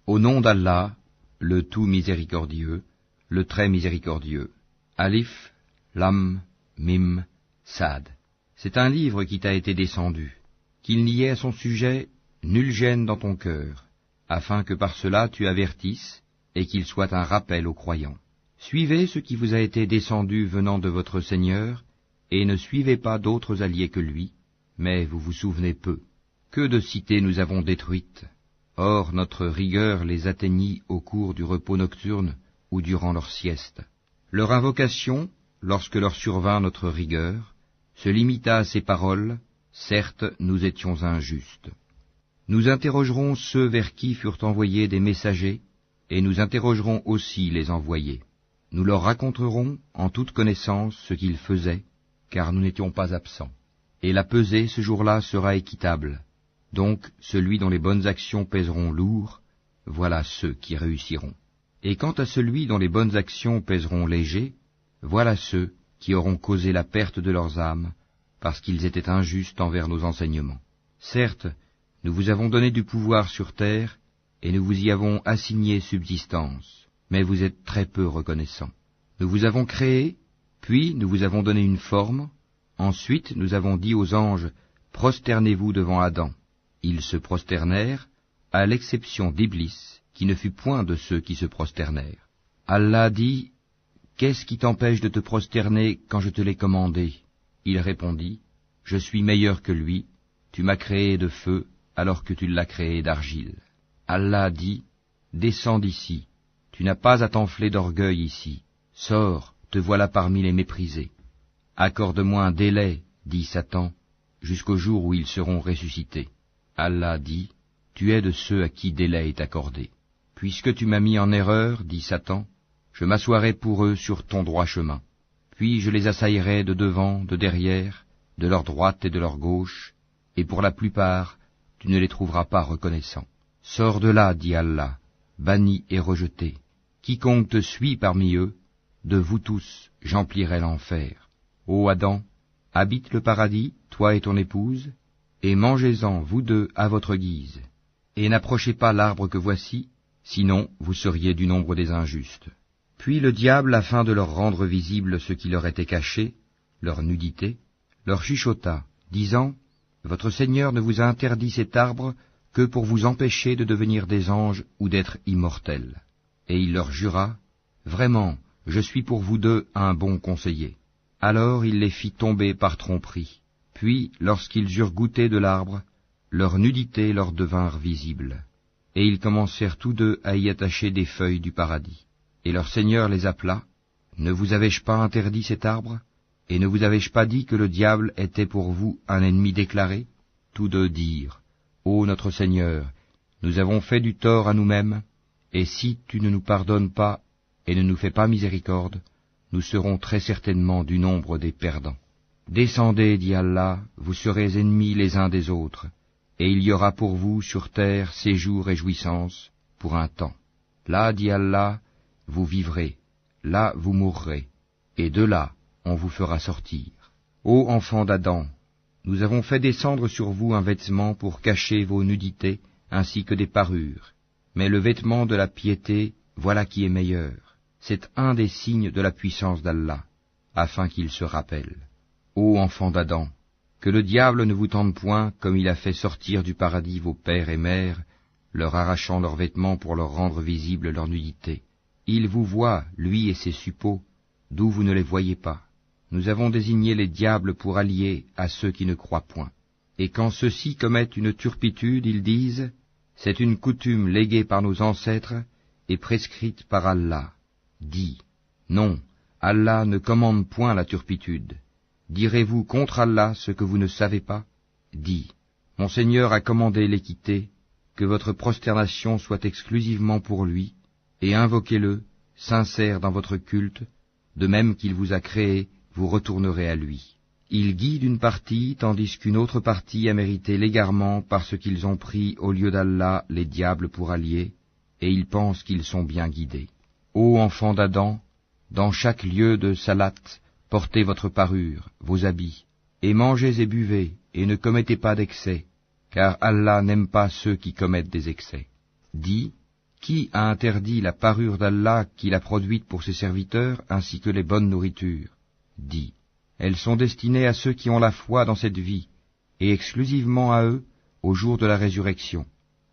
Au nom d'Allah, le tout miséricordieux, le très miséricordieux. Alif, Lam, Mim, Sad. C'est un livre qui t'a été descendu, qu'il n'y ait à son sujet nulle gêne dans ton cœur, afin que par cela tu avertisses, et qu'il soit un rappel aux croyants. Suivez ce qui vous a été descendu venant de votre Seigneur, et ne suivez pas d'autres alliés que lui, mais vous vous souvenez peu. Que de cités nous avons détruites. Or notre rigueur les atteignit au cours du repos nocturne ou durant leur sieste. Leur invocation, lorsque leur survint notre rigueur, se limita à ces paroles, certes nous étions injustes. Nous interrogerons ceux vers qui furent envoyés des messagers, et nous interrogerons aussi les envoyés. Nous leur raconterons en toute connaissance ce qu'ils faisaient, car nous n'étions pas absents. Et la pesée ce jour-là sera équitable. Donc celui dont les bonnes actions pèseront lourd, voilà ceux qui réussiront. Et quant à celui dont les bonnes actions pèseront léger, voilà ceux qui auront causé la perte de leurs âmes, parce qu'ils étaient injustes envers nos enseignements. Certes, nous vous avons donné du pouvoir sur terre, et nous vous y avons assigné subsistance, mais vous êtes très peu reconnaissants. Nous vous avons créé, puis nous vous avons donné une forme, ensuite nous avons dit aux anges, prosternez-vous devant Adam. Ils se prosternèrent, à l'exception d'Iblis, qui ne fut point de ceux qui se prosternèrent. Allah dit, qu'est-ce qui t'empêche de te prosterner quand je te l'ai commandé? Il répondit, je suis meilleur que lui, tu m'as créé de feu, alors que tu l'as créé d'argile. Allah dit, descends d'ici, tu n'as pas à t'enfler d'orgueil ici, sors, te voilà parmi les méprisés. Accorde-moi un délai, dit Satan, jusqu'au jour où ils seront ressuscités. Allah dit, tu es de ceux à qui délai est accordé. Puisque tu m'as mis en erreur, dit Satan, je m'assoirai pour eux sur ton droit chemin. Puis je les assaillerai de devant, de derrière, de leur droite et de leur gauche, et pour la plupart, tu ne les trouveras pas reconnaissants. Sors de là, dit Allah, banni et rejeté. Quiconque te suit parmi eux, de vous tous, j'emplirai l'enfer. Ô Adam, habite le paradis, toi et ton épouse, et mangez-en, vous deux, à votre guise. Et n'approchez pas l'arbre que voici, sinon vous seriez du nombre des injustes. Puis le diable, afin de leur rendre visible ce qui leur était caché, leur nudité, leur chuchota, disant, votre Seigneur ne vous a interdit cet arbre que pour vous empêcher de devenir des anges ou d'être immortels. Et il leur jura, vraiment, je suis pour vous deux un bon conseiller. Alors il les fit tomber par tromperie. Puis, lorsqu'ils eurent goûté de l'arbre, leur nudité leur devinrent visibles. Et ils commencèrent tous deux à y attacher des feuilles du paradis. Et leur Seigneur les appela, ne vous avais-je pas interdit cet arbre? Et ne vous avais-je pas dit que le diable était pour vous un ennemi déclaré? Tous deux dirent, ô notre Seigneur, nous avons fait du tort à nous-mêmes, et si tu ne nous pardonnes pas et ne nous fais pas miséricorde, nous serons très certainement du nombre des perdants. Descendez, dit Allah, vous serez ennemis les uns des autres, et il y aura pour vous sur terre séjour et jouissance pour un temps. Là, dit Allah, vous vivrez, là vous mourrez, et de là on vous fera sortir. Ô enfants d'Adam, nous avons fait descendre sur vous un vêtement pour cacher vos nudités, ainsi que des parures. Mais le vêtement de la piété, voilà qui est meilleur. C'est un des signes de la puissance d'Allah, afin qu'il se rappelle. Ô enfants d'Adam, que le diable ne vous tente point comme il a fait sortir du paradis vos pères et mères, leur arrachant leurs vêtements pour leur rendre visible leur nudité. Il vous voit, lui et ses suppôts, d'où vous ne les voyez pas. Nous avons désigné les diables pour alliés à ceux qui ne croient point. Et quand ceux-ci commettent une turpitude, ils disent, c'est une coutume léguée par nos ancêtres et prescrite par Allah. Dis, non, Allah ne commande point la turpitude. Direz-vous contre Allah ce que vous ne savez pas? Dis, mon Seigneur a commandé l'équité, que votre prosternation soit exclusivement pour lui, et invoquez-le, sincère dans votre culte, de même qu'il vous a créé, vous retournerez à lui. Il guide une partie, tandis qu'une autre partie a mérité l'égarement parce qu'ils ont pris au lieu d'Allah les diables pour alliés, et ils pensent qu'ils sont bien guidés. Ô enfants d'Adam, dans chaque lieu de salat, portez votre parure, vos habits, et mangez et buvez, et ne commettez pas d'excès, car Allah n'aime pas ceux qui commettent des excès. Dis, Qui a interdit la parure d'Allah qu'il a produite pour ses serviteurs, ainsi que les bonnes nourritures? Dis, elles sont destinées à ceux qui ont la foi dans cette vie, et exclusivement à eux, au jour de la résurrection.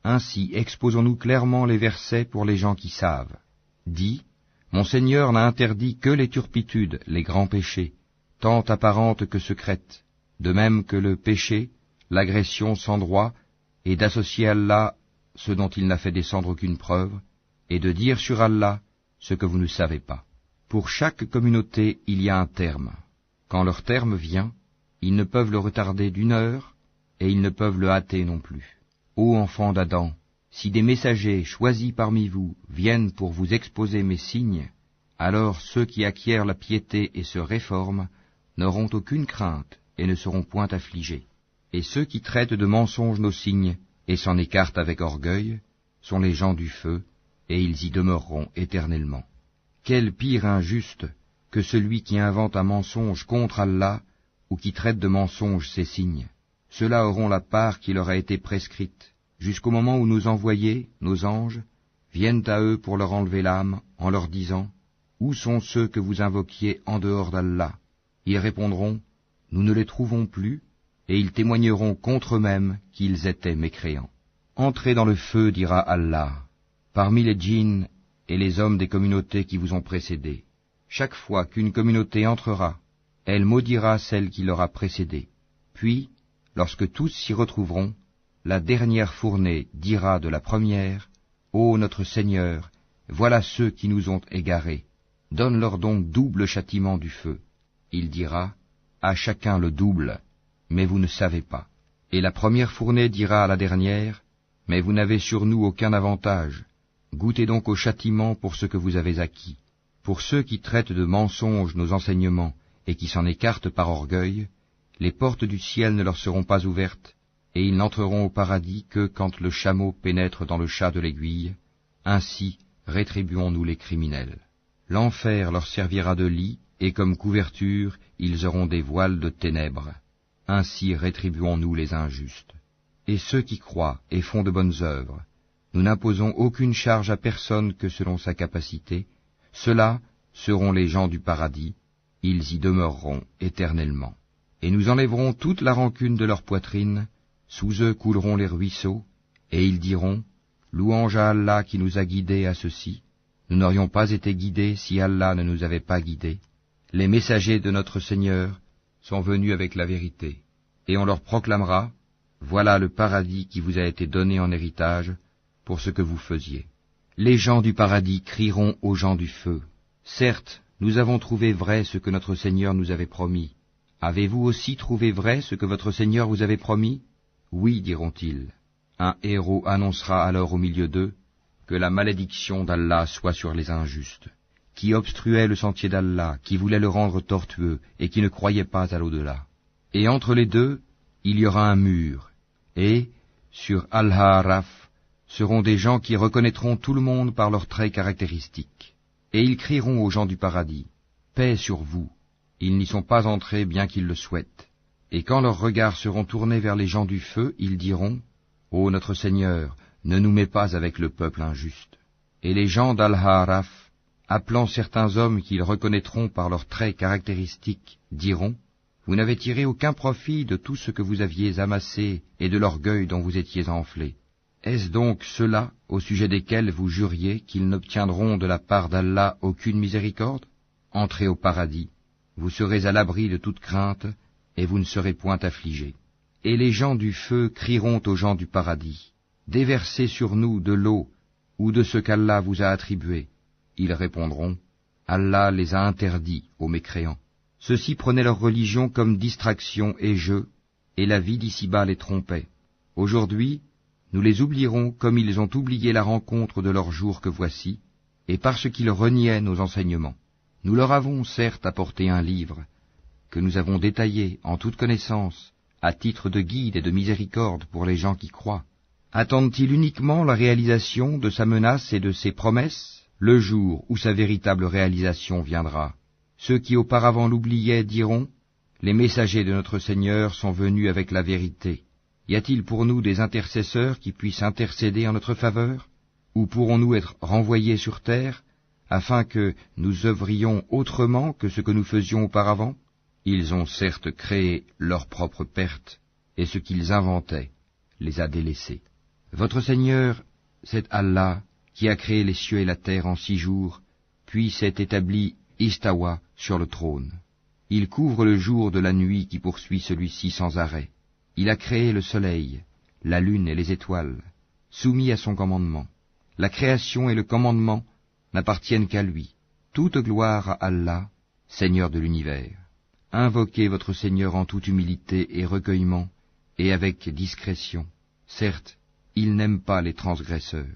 Ainsi exposons-nous clairement les versets pour les gens qui savent. Dis, mon Seigneur n'a interdit que les turpitudes, les grands péchés, tant apparentes que secrètes, de même que le péché, l'agression sans droit, et d'associer Allah ce dont il n'a fait descendre aucune preuve, et de dire sur Allah ce que vous ne savez pas. Pour chaque communauté, il y a un terme. Quand leur terme vient, ils ne peuvent le retarder d'1 heure, et ils ne peuvent le hâter non plus. Ô enfants d'Adam, si des messagers choisis parmi vous viennent pour vous exposer mes signes, alors ceux qui acquièrent la piété et se réforment n'auront aucune crainte et ne seront point affligés. Et ceux qui traitent de mensonges nos signes et s'en écartent avec orgueil sont les gens du feu, et ils y demeureront éternellement. Quel pire injuste que celui qui invente un mensonge contre Allah ou qui traite de mensonge ses signes. Ceux-là auront la part qui leur a été prescrite, jusqu'au moment où nos envoyés, nos anges, viennent à eux pour leur enlever l'âme, en leur disant « Où sont ceux que vous invoquiez en dehors d'Allah ?» Ils répondront « Nous ne les trouvons plus », et ils témoigneront contre eux-mêmes qu'ils étaient mécréants. « Entrez dans le feu, dira Allah, parmi les djinns et les hommes des communautés qui vous ont précédés. Chaque fois qu'une communauté entrera, elle maudira celle qui l'aura précédée. Puis, lorsque tous s'y retrouveront, la dernière fournée dira de la première, « Ô notre Seigneur, voilà ceux qui nous ont égarés. Donne-leur donc double châtiment du feu. » Il dira, « À chacun le double, mais vous ne savez pas. » Et la première fournée dira à la dernière, « Mais vous n'avez sur nous aucun avantage. Goûtez donc au châtiment pour ce que vous avez acquis. » Pour ceux qui traitent de mensonges nos enseignements et qui s'en écartent par orgueil, les portes du ciel ne leur seront pas ouvertes, et ils n'entreront au paradis que quand le chameau pénètre dans le chat de l'aiguille. Ainsi rétribuons-nous les criminels. L'enfer leur servira de lit, et comme couverture, ils auront des voiles de ténèbres. Ainsi rétribuons-nous les injustes. Et ceux qui croient et font de bonnes œuvres, nous n'imposons aucune charge à personne que selon sa capacité. Ceux-là seront les gens du paradis, ils y demeureront éternellement. Et nous enlèverons toute la rancune de leur poitrine, sous eux couleront les ruisseaux, et ils diront, « Louange à Allah qui nous a guidés à ceci. Nous n'aurions pas été guidés si Allah ne nous avait pas guidés. Les messagers de notre Seigneur sont venus avec la vérité, et on leur proclamera, « Voilà le paradis qui vous a été donné en héritage pour ce que vous faisiez. » Les gens du paradis crieront aux gens du feu, « Certes, nous avons trouvé vrai ce que notre Seigneur nous avait promis. Avez-vous aussi trouvé vrai ce que votre Seigneur vous avait promis? » Oui, diront-ils. Un héros annoncera alors au milieu d'eux, « Que la malédiction d'Allah soit sur les injustes, qui obstruaient le sentier d'Allah, qui voulaient le rendre tortueux et qui ne croyaient pas à l'au-delà. » Et entre les deux, il y aura un mur, et, sur Al-Ha'raf, seront des gens qui reconnaîtront tout le monde par leurs traits caractéristiques. Et ils crieront aux gens du paradis, « Paix sur vous !» Ils n'y sont pas entrés bien qu'ils le souhaitent. Et quand leurs regards seront tournés vers les gens du feu, ils diront, « Ô notre Seigneur, ne nous mets pas avec le peuple injuste. » Et les gens d'Al-Ha'raf, appelant certains hommes qu'ils reconnaîtront par leurs traits caractéristiques, diront, « Vous n'avez tiré aucun profit de tout ce que vous aviez amassé et de l'orgueil dont vous étiez enflés. Est-ce donc ceux-là au sujet desquels vous juriez qu'ils n'obtiendront de la part d'Allah aucune miséricorde? Entrez au paradis, vous serez à l'abri de toute crainte, et vous ne serez point affligés. Et les gens du feu crieront aux gens du paradis, « Déversez sur nous de l'eau, ou de ce qu'Allah vous a attribué. » Ils répondront, « Allah les a interdits aux mécréants. » Ceux-ci prenaient leur religion comme distraction et jeu, et la vie d'ici-bas les trompait. Aujourd'hui, nous les oublierons comme ils ont oublié la rencontre de leur jour que voici, et parce qu'ils reniaient nos enseignements. Nous leur avons certes apporté un livre, que nous avons détaillé en toute connaissance, à titre de guide et de miséricorde pour les gens qui croient. Attendent-ils uniquement la réalisation de sa menace et de ses promesses, le jour où sa véritable réalisation viendra? Ceux qui auparavant l'oubliaient diront, « Les messagers de notre Seigneur sont venus avec la vérité. Y a-t-il pour nous des intercesseurs qui puissent intercéder en notre faveur? ou pourrons-nous être renvoyés sur terre, afin que nous œuvrions autrement que ce que nous faisions auparavant? Ils ont certes créé leur propre perte, et ce qu'ils inventaient les a délaissés. Votre Seigneur, c'est Allah, qui a créé les cieux et la terre en 6 jours, puis s'est établi Istawa sur le trône. Il couvre le jour de la nuit qui poursuit celui-ci sans arrêt. Il a créé le soleil, la lune et les étoiles, soumis à son commandement. La création et le commandement n'appartiennent qu'à lui. Toute gloire à Allah, Seigneur de l'univers. Invoquez votre Seigneur en toute humilité et recueillement, et avec discrétion. Certes, il n'aime pas les transgresseurs.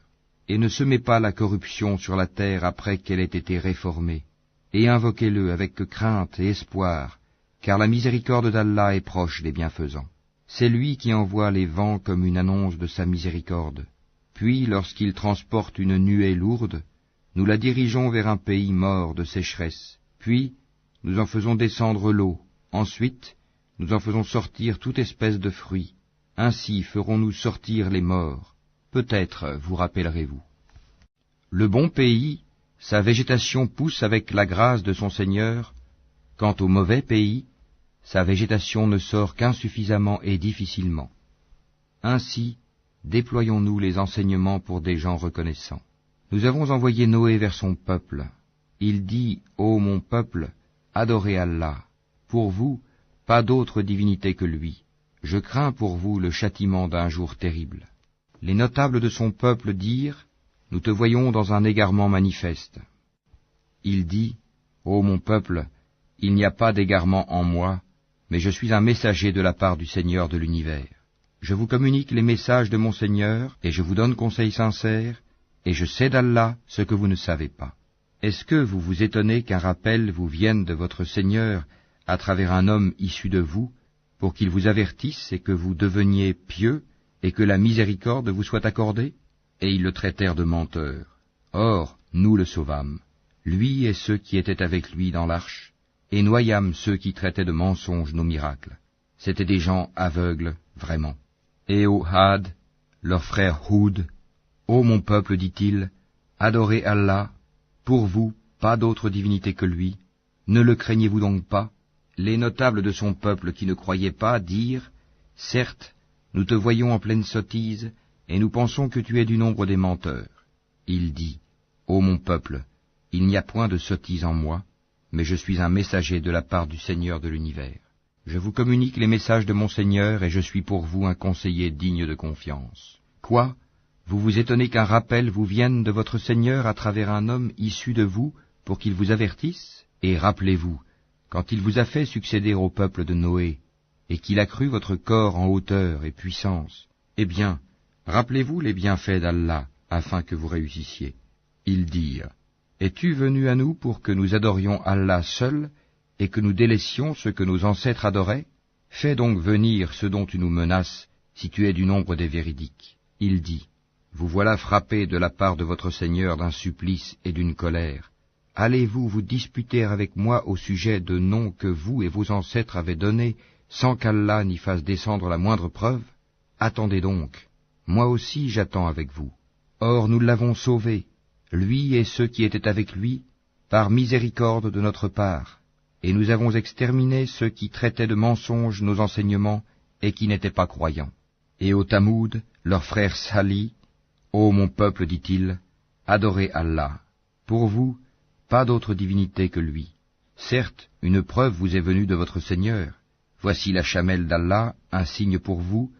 Et ne semez pas la corruption sur la terre après qu'elle ait été réformée. Et invoquez-le avec crainte et espoir, car la miséricorde d'Allah est proche des bienfaisants. C'est lui qui envoie les vents comme une annonce de sa miséricorde. Puis, lorsqu'il transporte une nuée lourde, nous la dirigeons vers un pays mort de sécheresse. Puis, nous en faisons descendre l'eau. Ensuite, nous en faisons sortir toute espèce de fruits. Ainsi ferons-nous sortir les morts. Peut-être vous rappellerez-vous. Le bon pays, sa végétation pousse avec la grâce de son Seigneur. Quant au mauvais pays, sa végétation ne sort qu'insuffisamment et difficilement. Ainsi, déployons-nous les enseignements pour des gens reconnaissants. Nous avons envoyé Noé vers son peuple. Il dit, ô mon peuple, adorez Allah. Pour vous, pas d'autre divinité que lui. Je crains pour vous le châtiment d'un jour terrible. Les notables de son peuple dirent, nous te voyons dans un égarement manifeste. Il dit, ô mon peuple, il n'y a pas d'égarement en moi, mais je suis un messager de la part du Seigneur de l'univers. Je vous communique les messages de mon Seigneur, et je vous donne conseil sincère, et je sais d'Allah ce que vous ne savez pas. Est-ce que vous vous étonnez qu'un rappel vous vienne de votre Seigneur à travers un homme issu de vous, pour qu'il vous avertisse et que vous deveniez pieux, et que la miséricorde vous soit accordée? Et ils le traitèrent de menteur. Or, nous le sauvâmes, lui et ceux qui étaient avec lui dans l'arche, et noyâmes ceux qui traitaient de mensonges nos miracles. C'étaient des gens aveugles, vraiment. Et au Had, leur frère Houd, ô mon peuple, dit-il, adorez Allah, pour vous, pas d'autre divinité que lui, ne le craignez-vous donc pas? Les notables de son peuple qui ne croyaient pas dirent, certes, nous te voyons en pleine sottise, et nous pensons que tu es du nombre des menteurs. Il dit, ô mon peuple, il n'y a point de sottise en moi, mais je suis un messager de la part du Seigneur de l'univers. Je vous communique les messages de mon Seigneur, et je suis pour vous un conseiller digne de confiance. Quoi? Vous vous étonnez qu'un rappel vous vienne de votre Seigneur à travers un homme issu de vous, pour qu'il vous avertisse? Et rappelez-vous, quand il vous a fait succéder au peuple de Noé, et qu'il a cru votre corps en hauteur et puissance, eh bien, rappelez-vous les bienfaits d'Allah, afin que vous réussissiez. Ils dirent, es-tu venu à nous pour que nous adorions Allah seul, et que nous délaissions ce que nos ancêtres adoraient? Fais donc venir ce dont tu nous menaces, si tu es du nombre des véridiques. Il dit, vous voilà frappés de la part de votre Seigneur d'un supplice et d'une colère. Allez-vous vous disputer avec moi au sujet de noms que vous et vos ancêtres avez donnés, sans qu'Allah n'y fasse descendre la moindre preuve? Attendez donc, moi aussi j'attends avec vous. Or nous l'avons sauvé, lui et ceux qui étaient avec lui, par miséricorde de notre part, et nous avons exterminé ceux qui traitaient de mensonges nos enseignements et qui n'étaient pas croyants. Et au Tamoud, leur frère Salih, ô mon peuple, dit-il, adorez Allah. Pour vous, pas d'autre divinité que lui. Certes, une preuve vous est venue de votre Seigneur. Voici la chamelle d'Allah, un signe pour vous.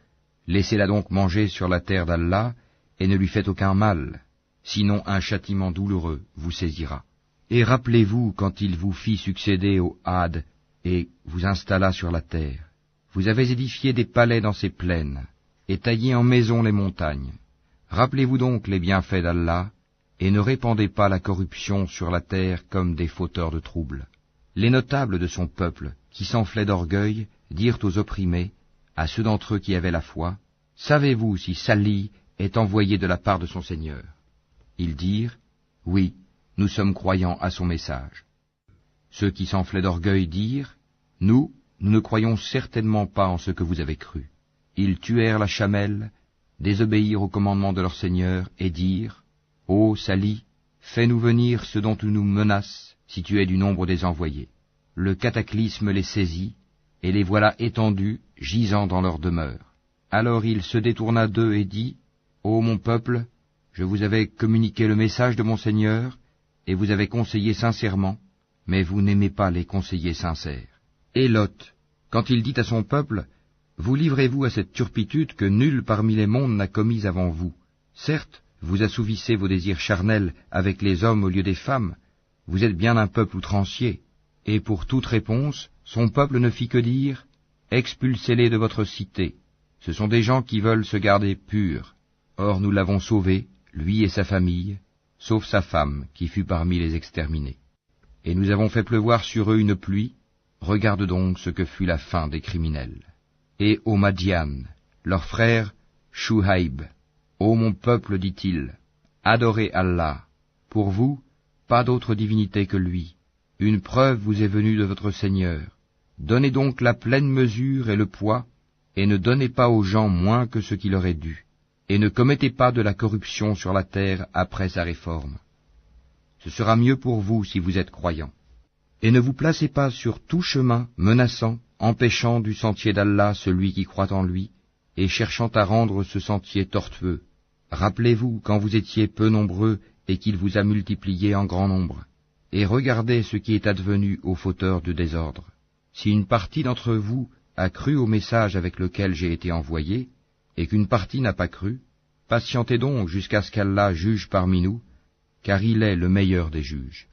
Laissez-la donc manger sur la terre d'Allah, et ne lui faites aucun mal. Sinon un châtiment douloureux vous saisira. Et rappelez-vous quand il vous fit succéder au Had, et vous installa sur la terre. Vous avez édifié des palais dans ces plaines, et taillé en maisons les montagnes. Rappelez-vous donc les bienfaits d'Allah, et ne répandez pas la corruption sur la terre comme des fauteurs de troubles. Les notables de son peuple, qui s'enflaient d'orgueil, dirent aux opprimés, à ceux d'entre eux qui avaient la foi, « Savez-vous si Salih est envoyé de la part de son Seigneur ?» Ils dirent, « Oui, nous sommes croyants à son message. » Ceux qui s'enflaient d'orgueil dirent, « Nous ne croyons certainement pas en ce que vous avez cru. » Ils tuèrent la chamelle, désobéirent au commandement de leur Seigneur, et dirent, Ô Sali, fais-nous venir ceux dont tu nous menaces, si tu es du nombre des envoyés. Le cataclysme les saisit, et les voilà étendus, gisant dans leur demeure. Alors il se détourna d'eux et dit, Ô mon peuple, je vous avais communiqué le message de mon Seigneur, et vous avez conseillé sincèrement, mais vous n'aimez pas les conseillers sincères. Et Lot, quand il dit à son peuple, vous livrez-vous à cette turpitude que nul parmi les mondes n'a commise avant vous. Certes, vous assouvissez vos désirs charnels avec les hommes au lieu des femmes, vous êtes bien un peuple outrancier. Et pour toute réponse, son peuple ne fit que dire, expulsez-les de votre cité. Ce sont des gens qui veulent se garder purs. Or nous l'avons sauvé, lui et sa famille, sauf sa femme, qui fut parmi les exterminés. Et nous avons fait pleuvoir sur eux une pluie, regarde donc ce que fut la fin des criminels. Et aux Madian, leur frère Shuhaïb, ô mon peuple, dit-il, adorez Allah. Pour vous, pas d'autre divinité que lui. Une preuve vous est venue de votre Seigneur. Donnez donc la pleine mesure et le poids, et ne donnez pas aux gens moins que ce qui leur est dû, et ne commettez pas de la corruption sur la terre après sa réforme. Ce sera mieux pour vous si vous êtes croyants. Et ne vous placez pas sur tout chemin menaçant, empêchant du sentier d'Allah celui qui croit en lui, et cherchant à rendre ce sentier tortueux. Rappelez-vous quand vous étiez peu nombreux et qu'il vous a multiplié en grand nombre. Et regardez ce qui est advenu aux fauteurs de désordre. Si une partie d'entre vous a cru au message avec lequel j'ai été envoyé, et qu'une partie n'a pas cru, patientez donc jusqu'à ce qu'Allah juge parmi nous, car il est le meilleur des juges.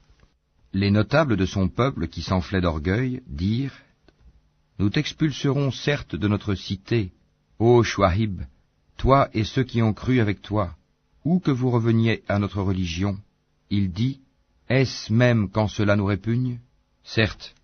Les notables de son peuple qui s'enflaient d'orgueil dirent, nous t'expulserons certes de notre cité, ô Shuaïb, toi et ceux qui ont cru avec toi, ou que vous reveniez à notre religion. Il dit, est-ce même quand cela nous répugne? Certes,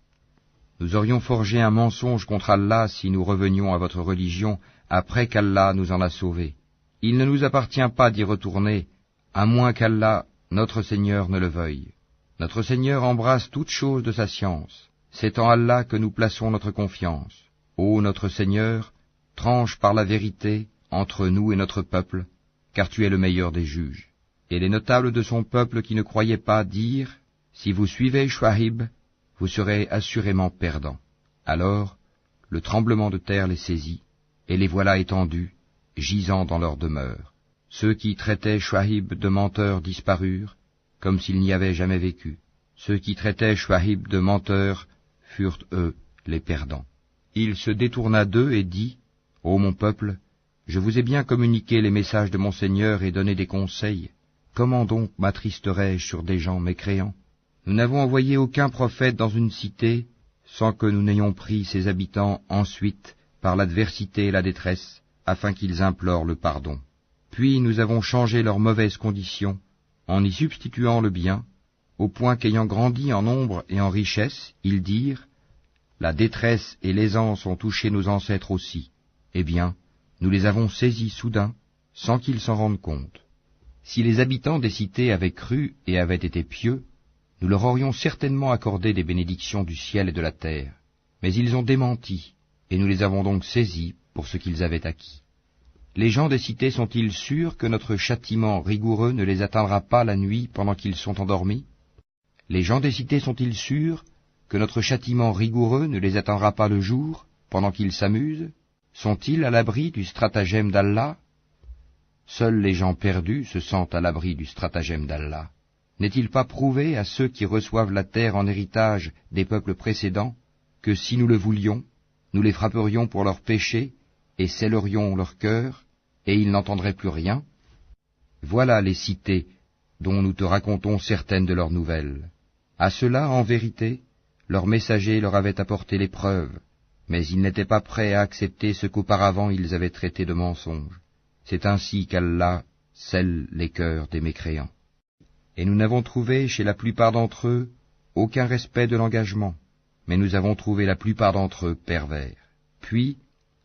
nous aurions forgé un mensonge contre Allah si nous revenions à votre religion après qu'Allah nous en a sauvés. Il ne nous appartient pas d'y retourner, à moins qu'Allah, notre Seigneur, ne le veuille. Notre Seigneur embrasse toutes choses de sa science. C'est en Allah que nous plaçons notre confiance. Ô notre Seigneur, tranche par la vérité entre nous et notre peuple, car tu es le meilleur des juges. Et les notables de son peuple qui ne croyaient pas dirent, si vous suivez Shuaïb, vous serez assurément perdants. Alors, le tremblement de terre les saisit, et les voilà étendus, gisant dans leur demeure. Ceux qui traitaient Shuaïb de menteur disparurent, comme s'il n'y avait jamais vécu. Ceux qui traitaient Shuaïb de menteur furent, eux, les perdants. Il se détourna d'eux et dit, ô mon peuple, je vous ai bien communiqué les messages de mon Seigneur et donné des conseils. Comment donc m'attristerais-je sur des gens mécréants? Nous n'avons envoyé aucun prophète dans une cité sans que nous n'ayons pris ses habitants ensuite par l'adversité et la détresse, afin qu'ils implorent le pardon. Puis nous avons changé leurs mauvaises conditions en y substituant le bien, au point qu'ayant grandi en nombre et en richesse, ils dirent, la détresse et l'aisance ont touché nos ancêtres aussi. Eh bien, nous les avons saisis soudain, sans qu'ils s'en rendent compte. Si les habitants des cités avaient cru et avaient été pieux, nous leur aurions certainement accordé des bénédictions du ciel et de la terre. Mais ils ont démenti, et nous les avons donc saisis pour ce qu'ils avaient acquis. Les gens des cités sont-ils sûrs que notre châtiment rigoureux ne les atteindra pas la nuit pendant qu'ils sont endormis? Les gens des cités sont-ils sûrs que notre châtiment rigoureux ne les atteindra pas le jour, pendant qu'ils s'amusent? Sont-ils à l'abri du stratagème d'Allah? Seuls les gens perdus se sentent à l'abri du stratagème d'Allah. N'est-il pas prouvé à ceux qui reçoivent la terre en héritage des peuples précédents, que si nous le voulions, nous les frapperions pour leurs péchés, et scellerions leur cœur, et ils n'entendraient plus rien? Voilà les cités dont nous te racontons certaines de leurs nouvelles. À cela, en vérité, leurs messagers leur avaient apporté les preuves, mais ils n'étaient pas prêts à accepter ce qu'auparavant ils avaient traité de mensonge. C'est ainsi qu'Allah scelle les cœurs des mécréants. Et nous n'avons trouvé chez la plupart d'entre eux aucun respect de l'engagement, mais nous avons trouvé la plupart d'entre eux pervers. Puis,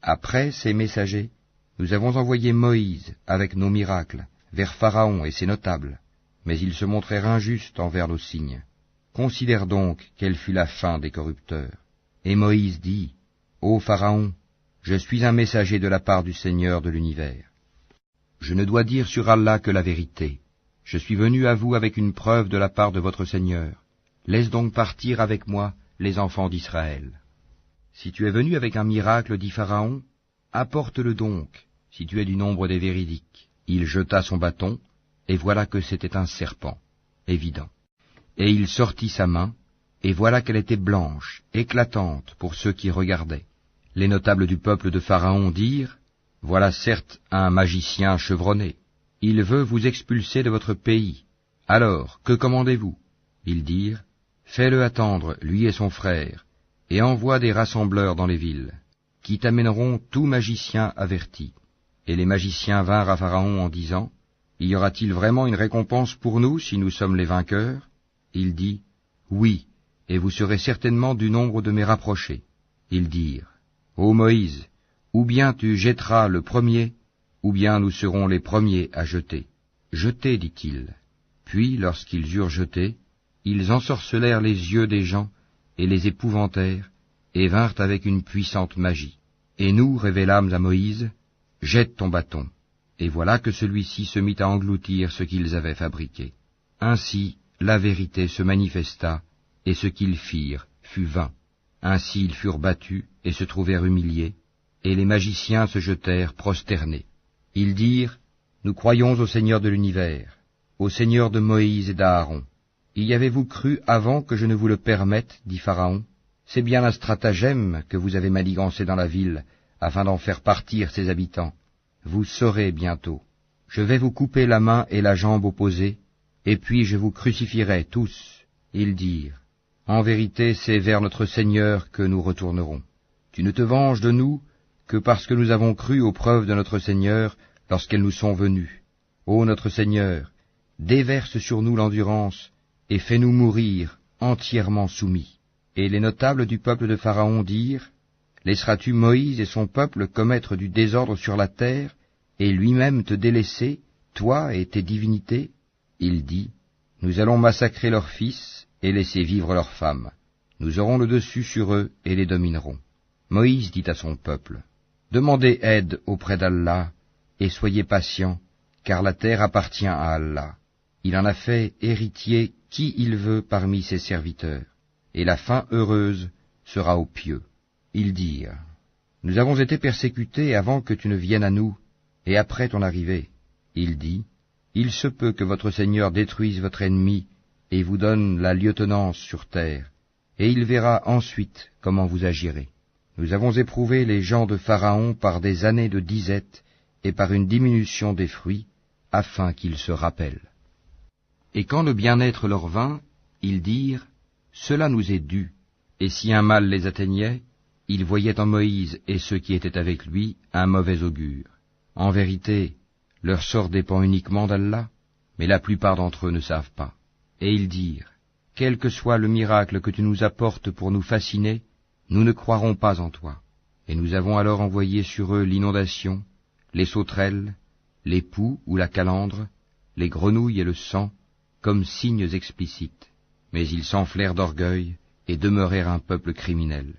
après ces messagers, nous avons envoyé Moïse avec nos miracles vers Pharaon et ses notables, mais ils se montrèrent injustes envers nos signes. Considère donc quelle fut la fin des corrupteurs. Et Moïse dit, Ô Pharaon, je suis un messager de la part du Seigneur de l'univers. Je ne dois dire sur Allah que la vérité. Je suis venu à vous avec une preuve de la part de votre Seigneur. Laisse donc partir avec moi les enfants d'Israël. Si tu es venu avec un miracle, dit Pharaon, apporte-le donc, si tu es du nombre des véridiques. Il jeta son bâton, et voilà que c'était un serpent, évident. Et il sortit sa main, et voilà qu'elle était blanche, éclatante pour ceux qui regardaient. Les notables du peuple de Pharaon dirent, « Voilà certes un magicien chevronné. Il veut vous expulser de votre pays. Alors, que commandez-vous » Ils dirent, « Fais-le attendre, lui et son frère, et envoie des rassembleurs dans les villes, qui t'amèneront tout magicien averti. » Et les magiciens vinrent à Pharaon en disant, « Y aura-t-il vraiment une récompense pour nous si nous sommes les vainqueurs » Il dit, « Oui, et vous serez certainement du nombre de mes rapprochés. » Ils dirent, « Ô Moïse, ou bien tu jetteras le premier, ou bien nous serons les premiers à jeter. » Jetez, dit-il. Puis, lorsqu'ils eurent jeté, ils ensorcelèrent les yeux des gens et les épouvantèrent, et vinrent avec une puissante magie. Et nous révélâmes à Moïse, « Jette ton bâton. » Et voilà que celui-ci se mit à engloutir ce qu'ils avaient fabriqué. Ainsi, la vérité se manifesta, et ce qu'ils firent fut vain. Ainsi ils furent battus et se trouvèrent humiliés, et les magiciens se jetèrent prosternés. Ils dirent, « Nous croyons au Seigneur de l'univers, au Seigneur de Moïse et d'Aaron. » Y avez-vous cru avant que je ne vous le permette, dit Pharaon. C'est bien un stratagème que vous avez manigancé dans la ville, afin d'en faire partir ses habitants. Vous saurez bientôt. Je vais vous couper la main et la jambe opposées, et puis je vous crucifierai tous. Ils dirent, en vérité, c'est vers notre Seigneur que nous retournerons. Tu ne te venges de nous que parce que nous avons cru aux preuves de notre Seigneur lorsqu'elles nous sont venues. Ô notre Seigneur, déverse sur nous l'endurance, et fais-nous mourir entièrement soumis. Et les notables du peuple de Pharaon dirent, laisseras-tu Moïse et son peuple commettre du désordre sur la terre, et lui-même te délaisser, toi et tes divinités? Il dit, nous allons massacrer leurs fils et laisser vivre leurs femmes. Nous aurons le dessus sur eux et les dominerons. Moïse dit à son peuple, demandez aide auprès d'Allah, et soyez patients, car la terre appartient à Allah. Il en a fait héritier qui il veut parmi ses serviteurs, et la fin heureuse sera aux pieux. Ils dirent, nous avons été persécutés avant que tu ne viennes à nous, et après ton arrivée. Il dit, il se peut que votre Seigneur détruise votre ennemi et vous donne la lieutenance sur terre, et il verra ensuite comment vous agirez. Nous avons éprouvé les gens de Pharaon par des années de disette et par une diminution des fruits, afin qu'ils se rappellent. Et quand le bien-être leur vint, ils dirent, cela nous est dû, et si un mal les atteignait, ils voyaient en Moïse et ceux qui étaient avec lui un mauvais augure. En vérité, leur sort dépend uniquement d'Allah, mais la plupart d'entre eux ne savent pas. Et ils dirent, quel que soit le miracle que tu nous apportes pour nous fasciner, nous ne croirons pas en toi. Et nous avons alors envoyé sur eux l'inondation, les sauterelles, les poux ou la calandre, les grenouilles et le sang, comme signes explicites. Mais ils s'enflèrent d'orgueil et demeurèrent un peuple criminel.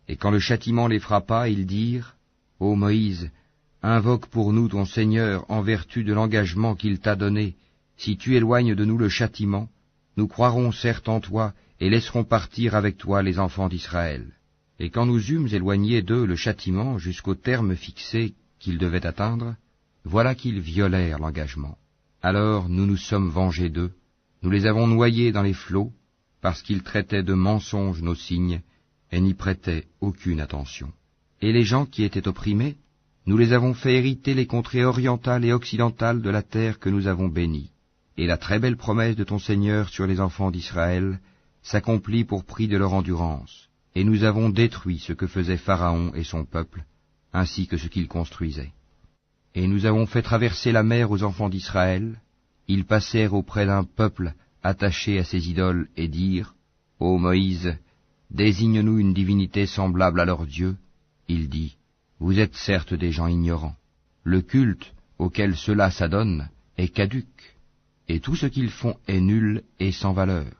Et quand le châtiment les frappa, ils dirent, ô Moïse, invoque pour nous ton Seigneur en vertu de l'engagement qu'il t'a donné. Si tu éloignes de nous le châtiment, nous croirons certes en toi et laisserons partir avec toi les enfants d'Israël. Et quand nous eûmes éloigné d'eux le châtiment jusqu'au terme fixé qu'ils devaient atteindre, voilà qu'ils violèrent l'engagement. Alors nous nous sommes vengés d'eux, nous les avons noyés dans les flots, parce qu'ils traitaient de mensonges nos signes, et n'y prêtaient aucune attention. Et les gens qui étaient opprimés, nous les avons fait hériter les contrées orientales et occidentales de la terre que nous avons bénie. Et la très belle promesse de ton Seigneur sur les enfants d'Israël s'accomplit pour prix de leur endurance. Et nous avons détruit ce que faisait Pharaon et son peuple, ainsi que ce qu'ils construisaient. Et nous avons fait traverser la mer aux enfants d'Israël. Ils passèrent auprès d'un peuple attaché à ses idoles et dirent, ô Moïse, désigne-nous une divinité semblable à leur Dieu. Il dit, vous êtes certes des gens ignorants. Le culte auquel cela s'adonne est caduc, et tout ce qu'ils font est nul et sans valeur.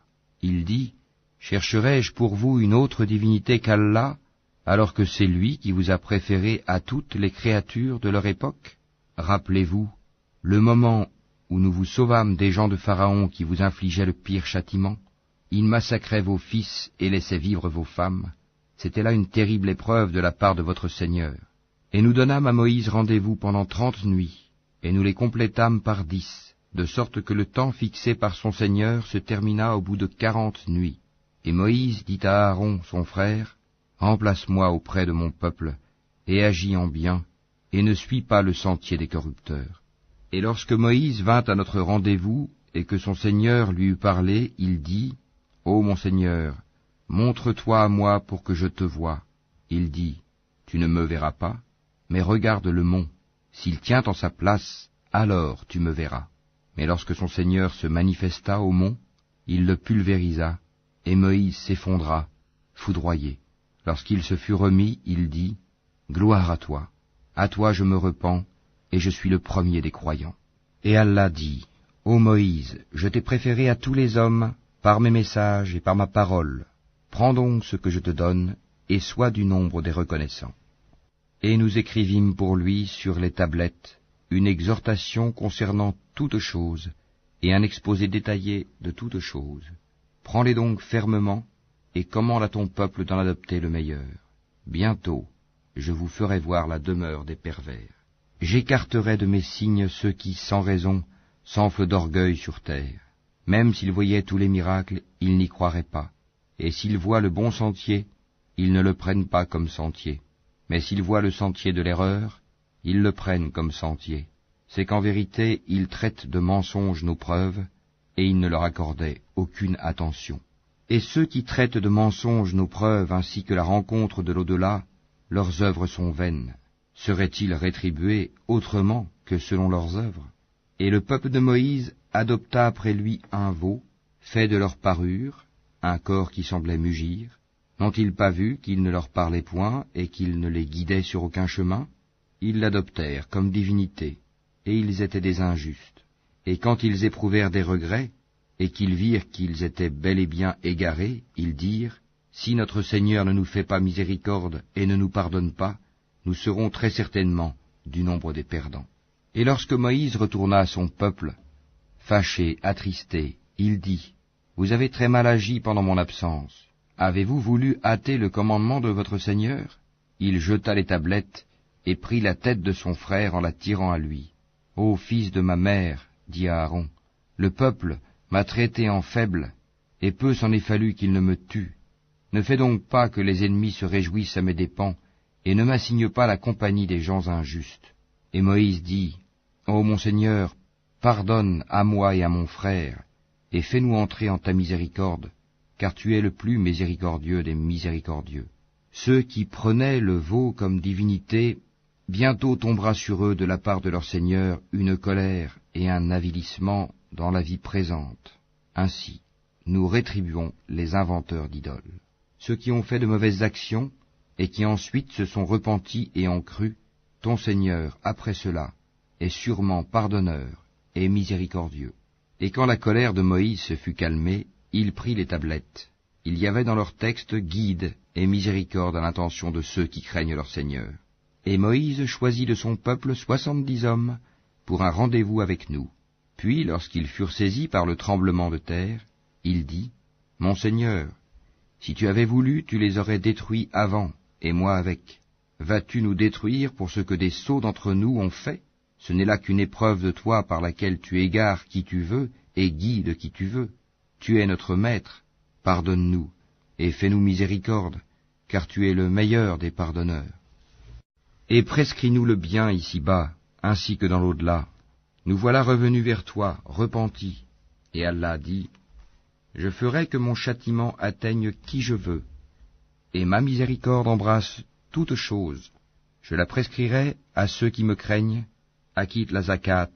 Il dit, chercherai-je pour vous une autre divinité qu'Allah, alors que c'est lui qui vous a préféré à toutes les créatures de leur époque? Rappelez-vous le moment où nous vous sauvâmes des gens de Pharaon qui vous infligeaient le pire châtiment, ils massacraient vos fils et laissaient vivre vos femmes, c'était là une terrible épreuve de la part de votre Seigneur. Et nous donnâmes à Moïse rendez-vous pendant 30 nuits, et nous les complétâmes par 10, de sorte que le temps fixé par son Seigneur se termina au bout de 40 nuits. Et Moïse dit à Aaron, son frère, « Remplace-moi auprès de mon peuple, et agis en bien, et ne suis pas le sentier des corrupteurs. » Et lorsque Moïse vint à notre rendez-vous, et que son Seigneur lui eut parlé, il dit, « Ô mon Seigneur, montre-toi à moi pour que je te voie. » Il dit, « Tu ne me verras pas, mais regarde le mont. S'il tient en sa place, alors tu me verras. » Mais lorsque son Seigneur se manifesta au mont, il le pulvérisa, et Moïse s'effondra, foudroyé. Lorsqu'il se fut remis, il dit, « Gloire à toi je me repens, et je suis le premier des croyants. » Et Allah dit, « Ô Moïse, je t'ai préféré à tous les hommes, par mes messages et par ma parole. Prends donc ce que je te donne, et sois du nombre des reconnaissants. » Et nous écrivîmes pour lui sur les tablettes une exhortation concernant toutes choses, et un exposé détaillé de toutes choses. Prends-les donc fermement, et commande à ton peuple d'en adopter le meilleur. Bientôt, je vous ferai voir la demeure des pervers. J'écarterai de mes signes ceux qui, sans raison, s'enflent d'orgueil sur terre. Même s'ils voyaient tous les miracles, ils n'y croiraient pas. Et s'ils voient le bon sentier, ils ne le prennent pas comme sentier. Mais s'ils voient le sentier de l'erreur, ils le prennent comme sentier. C'est qu'en vérité, ils traitent de mensonges nos preuves, et ils ne leur accordaient aucune attention. Et ceux qui traitent de mensonges nos preuves ainsi que la rencontre de l'au-delà, leurs œuvres sont vaines. Seraient-ils rétribués autrement que selon leurs œuvres? Et le peuple de Moïse adopta après lui un veau, fait de leur parure, un corps qui semblait mugir. N'ont-ils pas vu qu'il ne leur parlait point et qu'il ne les guidait sur aucun chemin? Ils l'adoptèrent comme divinité, et ils étaient des injustes. Et quand ils éprouvèrent des regrets, et qu'ils virent qu'ils étaient bel et bien égarés, ils dirent, « Si notre Seigneur ne nous fait pas miséricorde et ne nous pardonne pas, nous serons très certainement du nombre des perdants. » Et lorsque Moïse retourna à son peuple, fâché, attristé, il dit, « Vous avez très mal agi pendant mon absence. Avez-vous voulu hâter le commandement de votre Seigneur ?» Il jeta les tablettes et prit la tête de son frère en la tirant à lui. « Ô fils de ma mère, dit Aaron, le peuple m'a traité en faible, et peu s'en est fallu qu'il ne me tue. Ne fais donc pas que les ennemis se réjouissent à mes dépens, et ne m'assigne pas la compagnie des gens injustes. » Et Moïse dit, « Ô mon Seigneur, pardonne à moi et à mon frère, et fais-nous entrer en ta miséricorde, car tu es le plus miséricordieux des miséricordieux. » Ceux qui prenaient le veau comme divinité, bientôt tombera sur eux de la part de leur Seigneur une colère et un avilissement dans la vie présente. Ainsi, nous rétribuons les inventeurs d'idoles. Ceux qui ont fait de mauvaises actions, et qui ensuite se sont repentis et ont cru, ton Seigneur, après cela, est sûrement pardonneur et miséricordieux. Et quand la colère de Moïse se fut calmée, il prit les tablettes. Il y avait dans leur texte guide et miséricorde à l'intention de ceux qui craignent leur Seigneur. Et Moïse choisit de son peuple 70 hommes pour un rendez-vous avec nous. Puis, lorsqu'ils furent saisis par le tremblement de terre, il dit, « Mon Seigneur, si tu avais voulu, tu les aurais détruits avant, et moi avec. Vas-tu nous détruire pour ce que des sots d'entre nous ont fait? Ce n'est là qu'une épreuve de toi par laquelle tu égares qui tu veux et guides qui tu veux. Tu es notre maître, pardonne-nous, et fais-nous miséricorde, car tu es le meilleur des pardonneurs. Et prescris-nous le bien ici-bas, ainsi que dans l'au-delà. Nous voilà revenus vers toi, repentis. » Et Allah dit, « Je ferai que mon châtiment atteigne qui je veux, et ma miséricorde embrasse toutes choses. Je la prescrirai à ceux qui me craignent, acquittent la zakat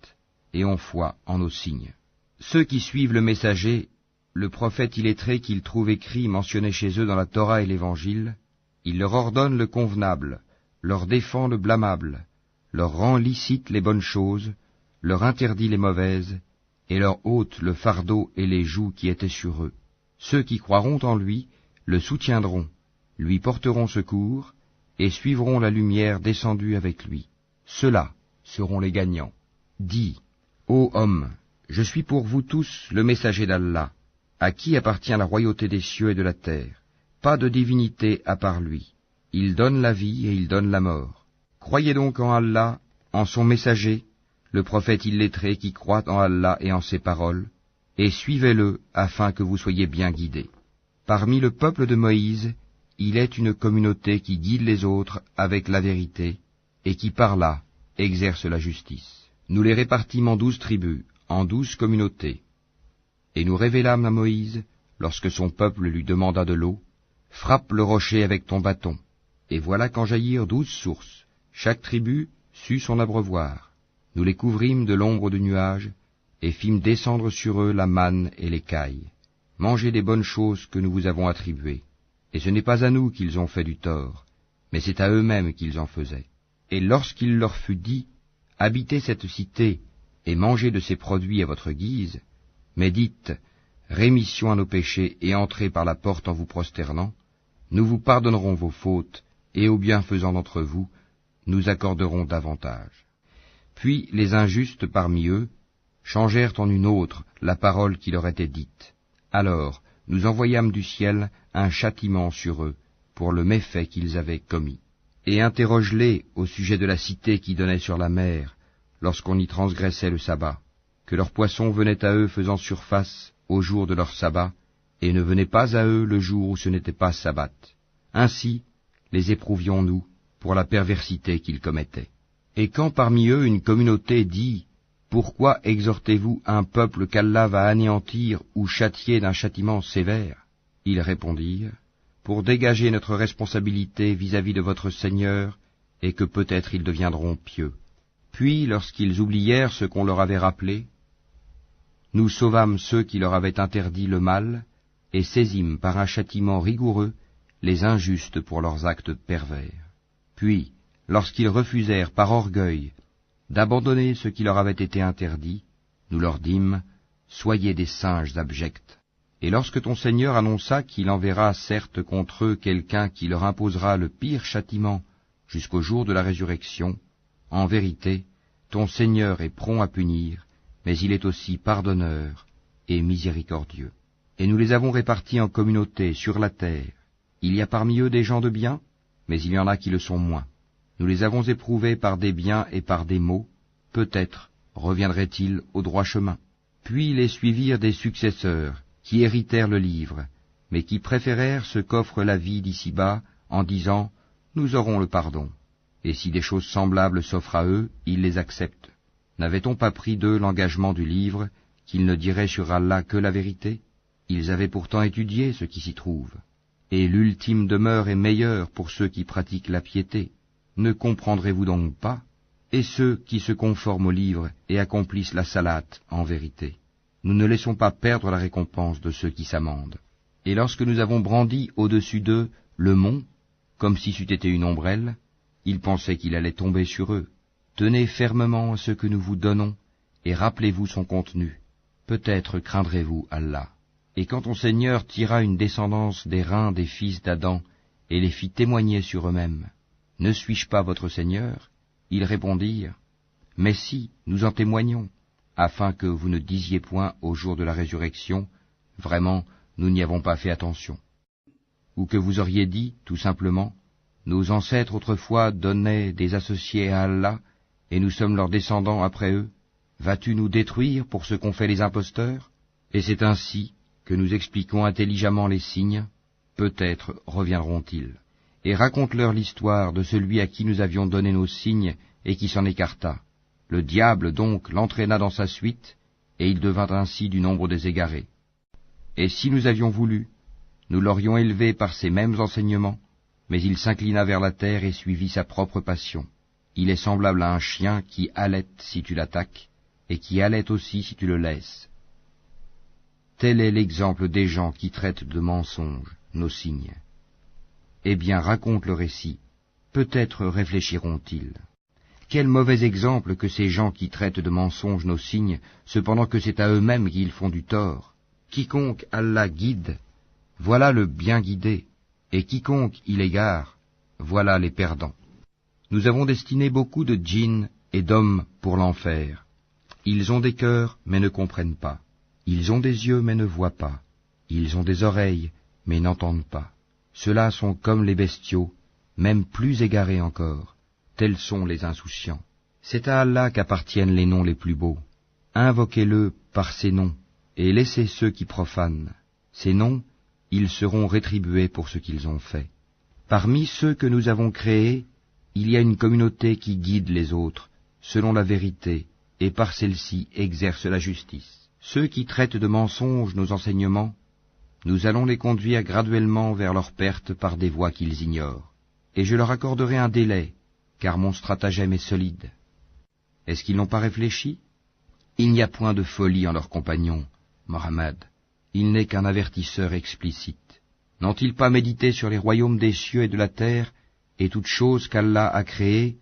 et ont foi en nos signes. Ceux qui suivent le messager, le prophète illettré qu'ils trouvent écrit mentionné chez eux dans la Torah et l'Évangile, il leur ordonne le convenable, leur défend le blâmable, leur rend licite les bonnes choses, leur interdit les mauvaises, et leur ôte le fardeau et les jougs qui étaient sur eux. Ceux qui croiront en lui le soutiendront, lui porteront secours, et suivront la lumière descendue avec lui. Ceux-là seront les gagnants. Dis, ô homme, Je suis pour vous tous le messager d'Allah, à qui appartient la royauté des cieux et de la terre. Pas de divinité à part lui. Il donne la vie et il donne la mort. Croyez donc en Allah, en son messager, le prophète illettré qui croit en Allah et en ses paroles, et suivez-le afin que vous soyez bien guidés. Parmi le peuple de Moïse, il est une communauté qui guide les autres avec la vérité, et qui par là exerce la justice. Nous les répartîmes en 12 tribus, en 12 communautés. Et nous révélâmes à Moïse, lorsque son peuple lui demanda de l'eau, « Frappe le rocher avec ton bâton. » Et voilà qu'en jaillirent 12 sources. Chaque tribu sut son abreuvoir. Nous les couvrîmes de l'ombre de nuages, et fîmes descendre sur eux la manne et l'écaille. Mangez des bonnes choses que nous vous avons attribuées. Et ce n'est pas à nous qu'ils ont fait du tort, mais c'est à eux-mêmes qu'ils en faisaient. Et lorsqu'il leur fut dit, « Habitez cette cité, et mangez de ses produits à votre guise, mais dites, rémission à nos péchés, et entrez par la porte en vous prosternant, nous vous pardonnerons vos fautes, et aux bienfaisants d'entre vous, nous accorderons davantage. » Puis les injustes parmi eux changèrent en une autre la parole qui leur était dite. Alors nous envoyâmes du ciel un châtiment sur eux, pour le méfait qu'ils avaient commis. Et interroge-les au sujet de la cité qui donnait sur la mer, lorsqu'on y transgressait le sabbat, que leurs poissons venaient à eux faisant surface au jour de leur sabbat, et ne venaient pas à eux le jour où ce n'était pas sabbat. Ainsi les éprouvions-nous pour la perversité qu'ils commettaient. Et quand parmi eux une communauté dit « Pourquoi exhortez-vous un peuple qu'Allah va anéantir ou châtier d'un châtiment sévère ?» Ils répondirent « Pour dégager notre responsabilité vis-à-vis de votre Seigneur, et que peut-être ils deviendront pieux. » Puis, lorsqu'ils oublièrent ce qu'on leur avait rappelé, nous sauvâmes ceux qui leur avaient interdit le mal, et saisîmes par un châtiment rigoureux les injustes pour leurs actes pervers. Puis, lorsqu'ils refusèrent par orgueil d'abandonner ce qui leur avait été interdit, nous leur dîmes, « Soyez des singes abjects. » Et lorsque ton Seigneur annonça qu'il enverra certes contre eux quelqu'un qui leur imposera le pire châtiment jusqu'au jour de la résurrection, en vérité, ton Seigneur est prompt à punir, mais il est aussi pardonneur et miséricordieux. Et nous les avons répartis en communautés sur la terre. Il y a parmi eux des gens de bien, mais il y en a qui le sont moins. Nous les avons éprouvés par des biens et par des maux, peut-être reviendraient-ils au droit chemin. Puis les suivirent des successeurs, qui héritèrent le livre, mais qui préférèrent ce qu'offre la vie d'ici-bas, en disant « Nous aurons le pardon ». Et si des choses semblables s'offrent à eux, ils les acceptent. N'avait-on pas pris d'eux l'engagement du livre, qu'ils ne diraient sur Allah que la vérité? Ils avaient pourtant étudié ce qui s'y trouve. Et l'ultime demeure est meilleure pour ceux qui pratiquent la piété. Ne comprendrez-vous donc pas? Et ceux qui se conforment au livre et accomplissent la salate en vérité. Nous ne laissons pas perdre la récompense de ceux qui s'amendent. Et lorsque nous avons brandi au-dessus d'eux le mont, comme si c'eût été une ombrelle, ils pensaient qu'il allait tomber sur eux. Tenez fermement à ce que nous vous donnons, et rappelez-vous son contenu. Peut-être craindrez-vous Allah. Et quand ton Seigneur tira une descendance des reins des fils d'Adam, et les fit témoigner sur eux-mêmes, « Ne suis-je pas votre Seigneur ?» Ils répondirent, « Mais si, nous en témoignons, afin que vous ne disiez point au jour de la résurrection, « Vraiment, nous n'y avons pas fait attention. » Ou que vous auriez dit, tout simplement, « Nos ancêtres autrefois donnaient des associés à Allah, et nous sommes leurs descendants après eux. Vas-tu nous détruire pour ce qu'ont fait les imposteurs ?» Et c'est ainsi que nous expliquons intelligemment les signes, peut-être reviendront-ils. Et raconte-leur l'histoire de celui à qui nous avions donné nos signes et qui s'en écarta. Le diable donc l'entraîna dans sa suite, et il devint ainsi du nombre des égarés. Et si nous avions voulu, nous l'aurions élevé par ces mêmes enseignements, mais il s'inclina vers la terre et suivit sa propre passion. Il est semblable à un chien qui halète si tu l'attaques, et qui halète aussi si tu le laisses. Tel est l'exemple des gens qui traitent de mensonges nos signes. Eh bien, raconte le récit, peut-être réfléchiront-ils. Quel mauvais exemple que ces gens qui traitent de mensonges nos signes, cependant que c'est à eux-mêmes qu'ils font du tort. Quiconque Allah guide, voilà le bien guidé, et quiconque il égare, voilà les perdants. Nous avons destiné beaucoup de djinns et d'hommes pour l'enfer. Ils ont des cœurs, mais ne comprennent pas. Ils ont des yeux, mais ne voient pas. Ils ont des oreilles, mais n'entendent pas. Ceux-là sont comme les bestiaux, même plus égarés encore. Tels sont les insouciants. C'est à Allah qu'appartiennent les noms les plus beaux. Invoquez-le par ces noms, et laissez ceux qui profanent. Ces noms, ils seront rétribués pour ce qu'ils ont fait. Parmi ceux que nous avons créés, il y a une communauté qui guide les autres, selon la vérité, et par celle-ci exerce la justice. Ceux qui traitent de mensonges nos enseignements, nous allons les conduire graduellement vers leur perte par des voies qu'ils ignorent. Et je leur accorderai un délai, car mon stratagème est solide. Est-ce qu'ils n'ont pas réfléchi? Il n'y a point de folie en leurs compagnons, Mohammed. Il n'est qu'un avertisseur explicite. N'ont-ils pas médité sur les royaumes des cieux et de la terre, et toutes choses qu'Allah a créées,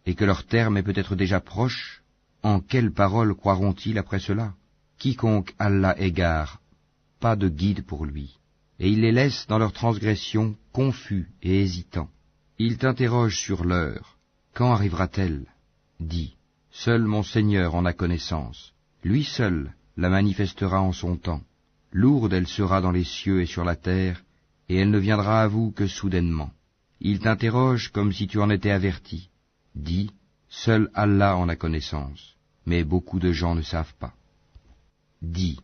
et que leur terme est peut-être déjà proche? En quelles paroles croiront-ils après cela? Quiconque Allah égare, pas de guide pour lui, et il les laisse dans leur transgression confus et hésitants. Il t'interroge sur l'heure. Quand arrivera-t-elle? Dis, seul mon Seigneur en a connaissance. Lui seul la manifestera en son temps. Lourde elle sera dans les cieux et sur la terre, et elle ne viendra à vous que soudainement. Il t'interroge comme si tu en étais averti. Dis, seul Allah en a connaissance, mais beaucoup de gens ne savent pas. Dis,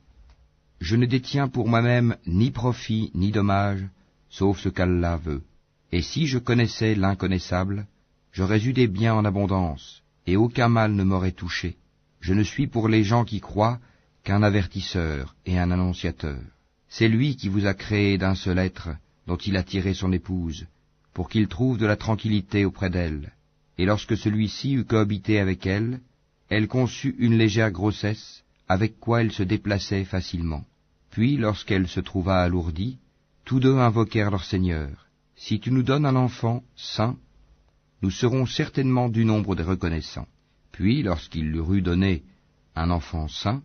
je ne détiens pour moi-même ni profit ni dommage, sauf ce qu'Allah veut. Et si je connaissais l'inconnaissable, j'aurais eu des biens en abondance, et aucun mal ne m'aurait touché. Je ne suis pour les gens qui croient qu'un avertisseur et un annonciateur. C'est lui qui vous a créé d'un seul être, dont il a tiré son épouse, pour qu'il trouve de la tranquillité auprès d'elle. Et lorsque celui-ci eut cohabité avec elle, elle conçut une légère grossesse, avec quoi elle se déplaçait facilement. Puis, lorsqu'elle se trouva alourdie, tous deux invoquèrent leur Seigneur. Si tu nous donnes un enfant saint, nous serons certainement du nombre des reconnaissants. Puis, lorsqu'il leur eut donné un enfant saint,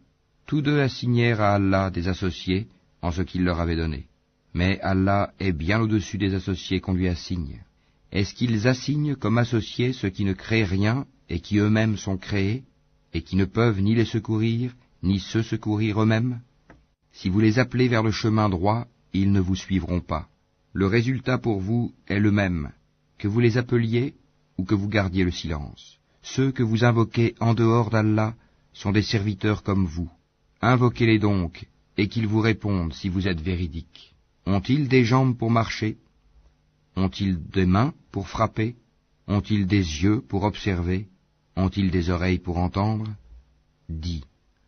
tous deux assignèrent à Allah des associés en ce qu'il leur avait donné. Mais Allah est bien au-dessus des associés qu'on lui assigne. Est-ce qu'ils assignent comme associés ceux qui ne créent rien et qui eux-mêmes sont créés, et qui ne peuvent ni les secourir, ni se secourir eux-mêmes? Si vous les appelez vers le chemin droit, ils ne vous suivront pas. Le résultat pour vous est le même, que vous les appeliez ou que vous gardiez le silence. Ceux que vous invoquez en dehors d'Allah sont des serviteurs comme vous. Invoquez-les donc, et qu'ils vous répondent si vous êtes véridiques. Ont-ils des jambes pour marcher? Ont-ils des mains pour frapper? Ont-ils des yeux pour observer? Ont-ils des oreilles pour entendre? Dis,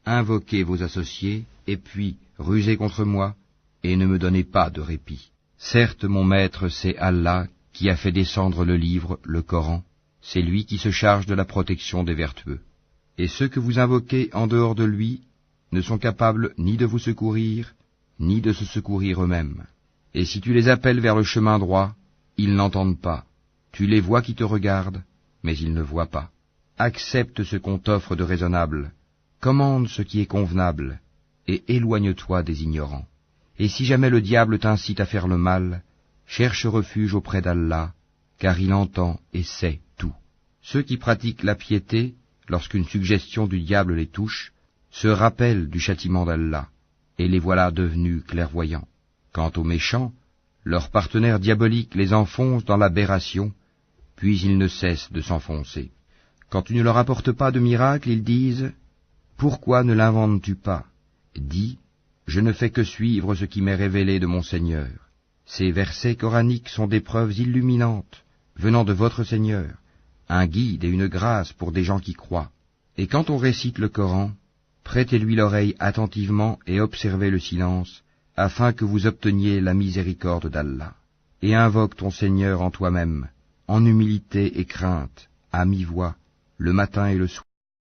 invoquez vos associés, et puis rusez contre moi, et ne me donnez pas de répit. Certes, mon maître, c'est Allah qui a fait descendre le livre, le Coran. C'est lui qui se charge de la protection des vertueux. Et ceux que vous invoquez en dehors de lui ne sont capables ni de vous secourir, ni de se secourir eux-mêmes. Et si tu les appelles vers le chemin droit, ils n'entendent pas. Tu les vois qui te regardent, mais ils ne voient pas. Accepte ce qu'on t'offre de raisonnable, commande ce qui est convenable, et éloigne-toi des ignorants. Et si jamais le diable t'incite à faire le mal, cherche refuge auprès d'Allah, car il entend et sait tout. Ceux qui pratiquent la piété, lorsqu'une suggestion du diable les touche, se rappellent du châtiment d'Allah, et les voilà devenus clairvoyants. Quant aux méchants, leurs partenaires diaboliques les enfoncent dans l'aberration, puis ils ne cessent de s'enfoncer. Quand tu ne leur apportes pas de miracle, ils disent « Pourquoi ne l'inventes-tu pas ?» Dis « Je ne fais que suivre ce qui m'est révélé de mon Seigneur. » Ces versets coraniques sont des preuves illuminantes, venant de votre Seigneur, un guide et une grâce pour des gens qui croient. Et quand on récite le Coran, prêtez-lui l'oreille attentivement et observez le silence, afin que vous obteniez la miséricorde d'Allah. Et invoque ton Seigneur en toi-même, en humilité et crainte, à mi-voix, le matin et le soir.